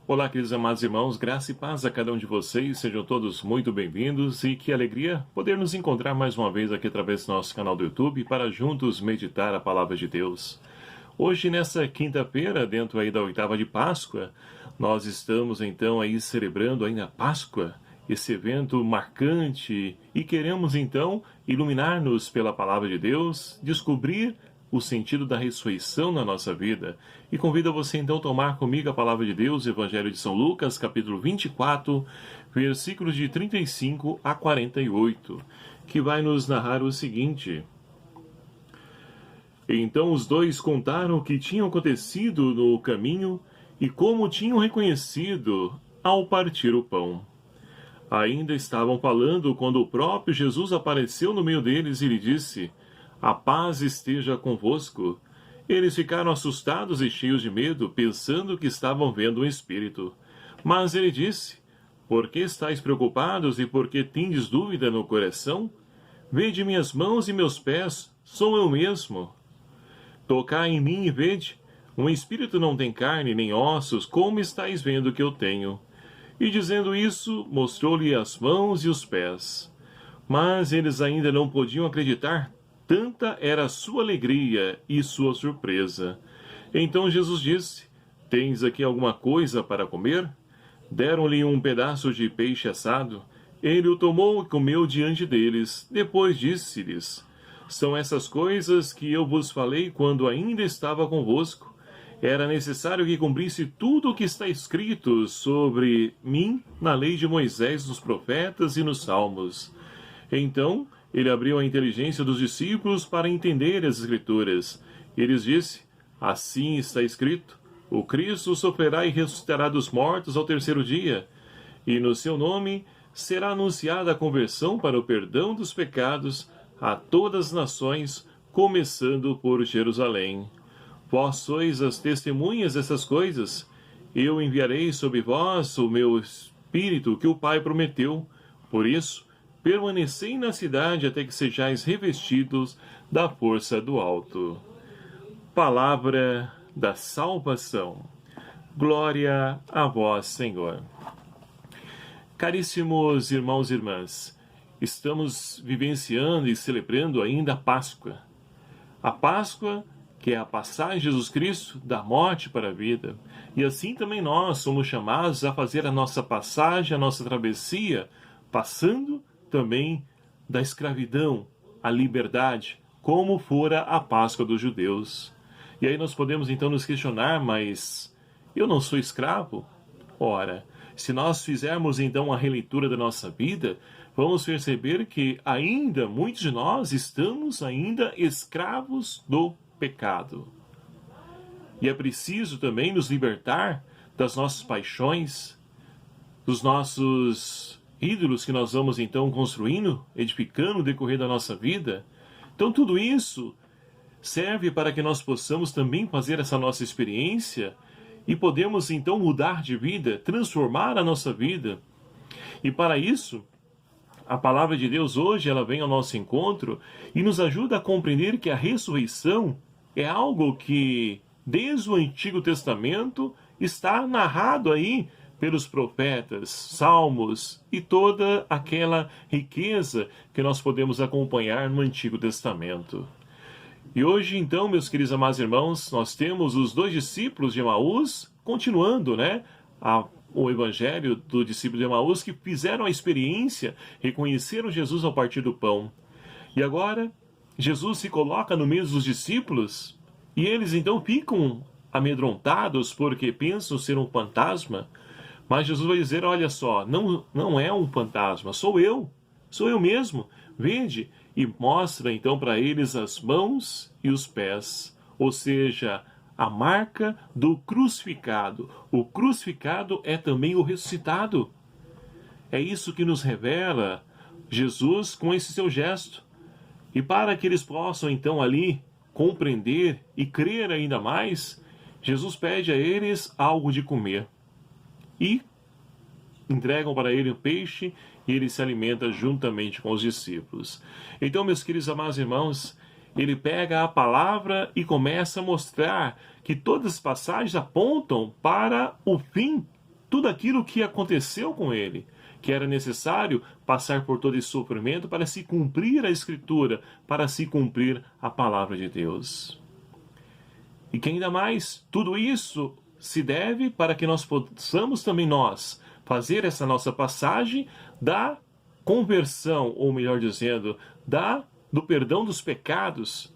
Olá, queridos amados irmãos, graça e paz a cada um de vocês, sejam todos muito bem-vindos e que alegria poder nos encontrar mais uma vez aqui através do nosso canal do YouTube para juntos meditar a Palavra de Deus. Hoje, nessa quinta-feira, dentro aí da oitava de Páscoa, nós estamos então aí celebrando ainda a Páscoa, esse evento marcante, e queremos então iluminar-nos pela Palavra de Deus, descobrir o sentido da ressurreição na nossa vida. E convido você então a tomar comigo a Palavra de Deus, Evangelho de São Lucas, capítulo 24, versículos de 35 a 48, que vai nos narrar o seguinte: Então os dois contaram o que tinha acontecido no caminho e como tinham reconhecido ao partir o pão. Ainda estavam falando quando o próprio Jesus apareceu no meio deles e lhe disse: A paz esteja convosco. Eles ficaram assustados e cheios de medo, pensando que estavam vendo um espírito. Mas ele disse: Por que estáis preocupados e por que tendes dúvida no coração? Vede minhas mãos e meus pés, sou eu mesmo. Tocai em mim e vede, um espírito não tem carne nem ossos, como estáis vendo que eu tenho. E dizendo isso, mostrou-lhe as mãos e os pés. Mas eles ainda não podiam acreditar, tanta era a sua alegria e sua surpresa. Então Jesus disse: Tens aqui alguma coisa para comer? Deram-lhe um pedaço de peixe assado. Ele o tomou e comeu diante deles. Depois disse-lhes: São essas coisas que eu vos falei quando ainda estava convosco. Era necessário que cumprisse tudo o que está escrito sobre mim na lei de Moisés, nos profetas e nos salmos. Então ele abriu a inteligência dos discípulos para entender as Escrituras. Eles disse: Assim está escrito: O Cristo sofrerá e ressuscitará dos mortos ao terceiro dia, e no seu nome será anunciada a conversão para o perdão dos pecados a todas as nações, começando por Jerusalém. Vós sois as testemunhas dessas coisas. Eu enviarei sobre vós o meu Espírito que o Pai prometeu. Por isso, permanecei na cidade até que sejais revestidos da força do alto. Palavra da salvação. Glória a vós, Senhor. Caríssimos irmãos e irmãs, estamos vivenciando e celebrando ainda a Páscoa. A Páscoa, que é a passagem de Jesus Cristo da morte para a vida. E assim também nós somos chamados a fazer a nossa passagem, a nossa travessia, passando também da escravidão à liberdade, como fora a Páscoa dos judeus. E aí nós podemos então nos questionar: mas eu não sou escravo? Ora, se nós fizermos então a releitura da nossa vida, vamos perceber que ainda muitos de nós estamos ainda escravos do pecado. E é preciso também nos libertar das nossas paixões, dos nossos ídolos que nós vamos então construindo, edificando no decorrer da nossa vida. Então tudo isso serve para que nós possamos também fazer essa nossa experiência e podemos então mudar de vida, transformar a nossa vida. E para isso, a palavra de Deus hoje ela vem ao nosso encontro e nos ajuda a compreender que a ressurreição é algo que, desde o Antigo Testamento, está narrado aí pelos profetas, salmos e toda aquela riqueza que nós podemos acompanhar no Antigo Testamento. E hoje, então, meus queridos amados irmãos, nós temos os dois discípulos de Emaús, continuando, o evangelho do discípulo de Emaús, que fizeram a experiência, reconheceram Jesus ao partir do pão. E agora, Jesus se coloca no meio dos discípulos, e eles então ficam amedrontados porque pensam ser um fantasma. Mas Jesus vai dizer: olha só, não é um fantasma, sou eu mesmo, vede, e mostra então para eles as mãos e os pés, ou seja, a marca do crucificado. O crucificado é também o ressuscitado. É isso que nos revela Jesus com esse seu gesto. E para que eles possam então ali compreender e crer ainda mais, Jesus pede a eles algo de comer. E entregam para ele o peixe e ele se alimenta juntamente com os discípulos. Então, meus queridos amados irmãos, ele pega a palavra e começa a mostrar que todas as passagens apontam para o fim tudo aquilo que aconteceu com ele, que era necessário passar por todo esse sofrimento para se cumprir a Escritura, para se cumprir a palavra de Deus. E que ainda mais, tudo isso se deve para que nós possamos também nós fazer essa nossa passagem da conversão, ou melhor dizendo, do perdão dos pecados,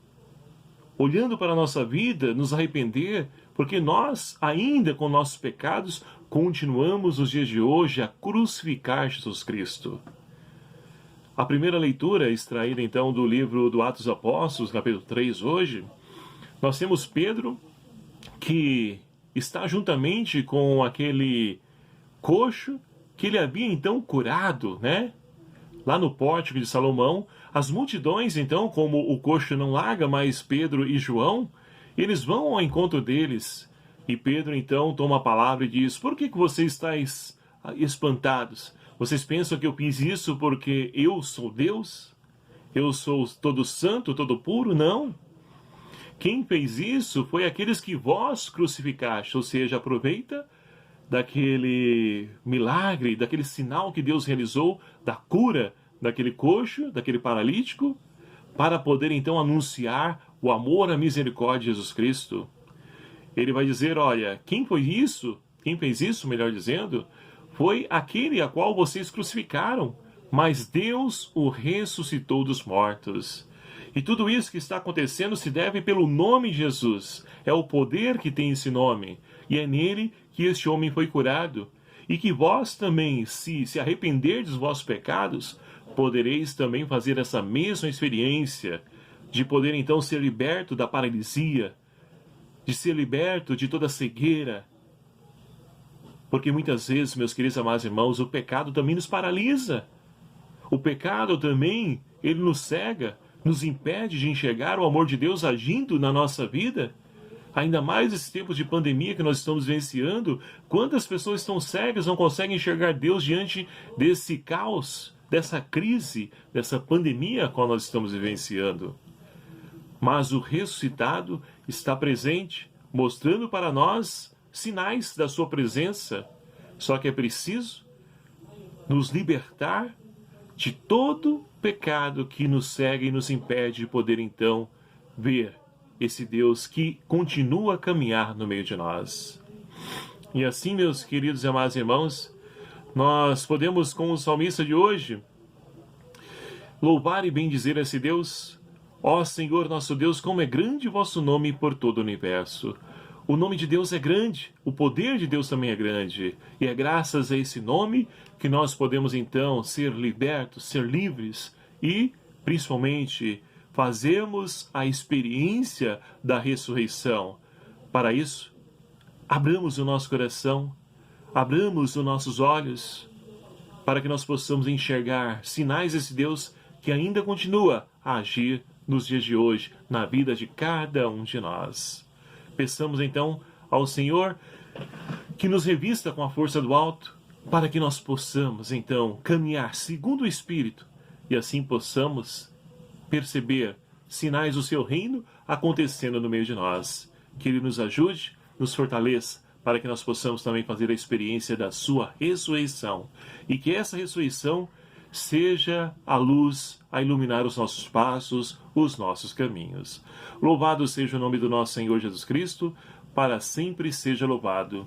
olhando para a nossa vida, nos arrepender, porque nós, ainda com nossos pecados, continuamos nos dias de hoje a crucificar Jesus Cristo. A primeira leitura, extraída então do livro do Atos dos Apóstolos, capítulo 3, hoje, nós temos Pedro, que está juntamente com aquele coxo que ele havia então curado, né? Lá no pórtico de Salomão, as multidões então, como o coxo não larga mais Pedro e João, eles vão ao encontro deles. E Pedro então toma a palavra e diz: por que vocês estáis espantados? Vocês pensam que eu fiz isso porque eu sou Deus? Eu sou todo santo, todo puro? Não. Quem fez isso foi aqueles que vós crucificaste, ou seja, aproveita daquele milagre, daquele sinal que Deus realizou, da cura daquele coxo, daquele paralítico, para poder então anunciar o amor, a misericórdia de Jesus Cristo. Ele vai dizer: olha, quem foi isso? Quem fez isso, melhor dizendo, foi aquele a qual vocês crucificaram, mas Deus o ressuscitou dos mortos. E tudo isso que está acontecendo se deve pelo nome de Jesus. É o poder que tem esse nome. E é nele que este homem foi curado. E que vós também, se arrependerdes dos vossos pecados, podereis também fazer essa mesma experiência de poder então ser liberto da paralisia, de ser liberto de toda cegueira. Porque muitas vezes, meus queridos amados irmãos, o pecado também nos paralisa. O pecado também, ele nos cega, nos impede de enxergar o amor de Deus agindo na nossa vida. Ainda mais nesses tempos de pandemia que nós estamos vivenciando, quantas pessoas estão cegas, não conseguem enxergar Deus diante desse caos, dessa crise, dessa pandemia a qual nós estamos vivenciando. Mas o ressuscitado está presente, mostrando para nós sinais da sua presença. Só que é preciso nos libertar de todo pecado que nos cega e nos impede de poder então ver esse Deus que continua a caminhar no meio de nós. E assim, meus queridos e amados irmãos, nós podemos, com o salmista de hoje, louvar e bendizer esse Deus. Ó Senhor nosso Deus, como é grande o vosso nome por todo o universo. O nome de Deus é grande, o poder de Deus também é grande. E é graças a esse nome que nós podemos então ser libertos, ser livres e, principalmente, fazermos a experiência da ressurreição. Para isso, abramos o nosso coração, abramos os nossos olhos, para que nós possamos enxergar sinais desse Deus que ainda continua a agir nos dias de hoje, na vida de cada um de nós. Peçamos então ao Senhor que nos revista com a força do alto, para que nós possamos então caminhar segundo o Espírito e assim possamos perceber sinais do seu reino acontecendo no meio de nós. Que Ele nos ajude, nos fortaleça, para que nós possamos também fazer a experiência da sua ressurreição. E que essa ressurreição seja a luz a iluminar os nossos passos, os nossos caminhos. Louvado seja o nome do nosso Senhor Jesus Cristo, para sempre seja louvado.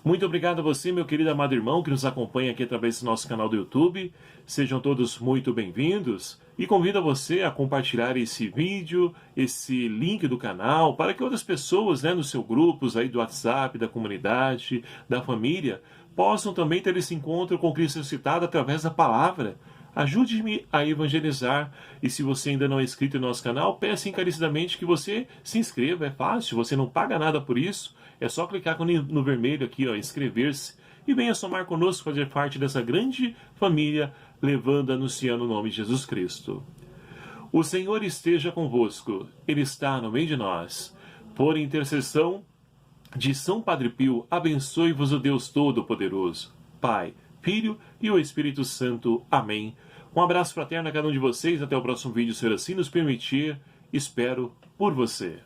Muito obrigado a você, meu querido amado irmão, que nos acompanha aqui através do nosso canal do YouTube. Sejam todos muito bem-vindos e convido a você a compartilhar esse vídeo, esse link do canal, para que outras pessoas, nos seus grupos aí do WhatsApp, da comunidade, da família, possam também ter esse encontro com Cristo ressuscitado através da palavra. Ajude-me a evangelizar. E se você ainda não é inscrito no nosso canal, peço encarecidamente que você se inscreva. É fácil, você não paga nada por isso. É só clicar no vermelho aqui, inscrever-se, e venha somar conosco, fazer parte dessa grande família, levando, anunciando o nome de Jesus Cristo. O Senhor esteja convosco. Ele está no meio de nós. Por intercessão de São Padre Pio, abençoe-vos o Deus Todo-Poderoso, Pai, Filho e o Espírito Santo. Amém. Um abraço fraterno a cada um de vocês. Até o próximo vídeo, se assim nos permitir. Espero por você.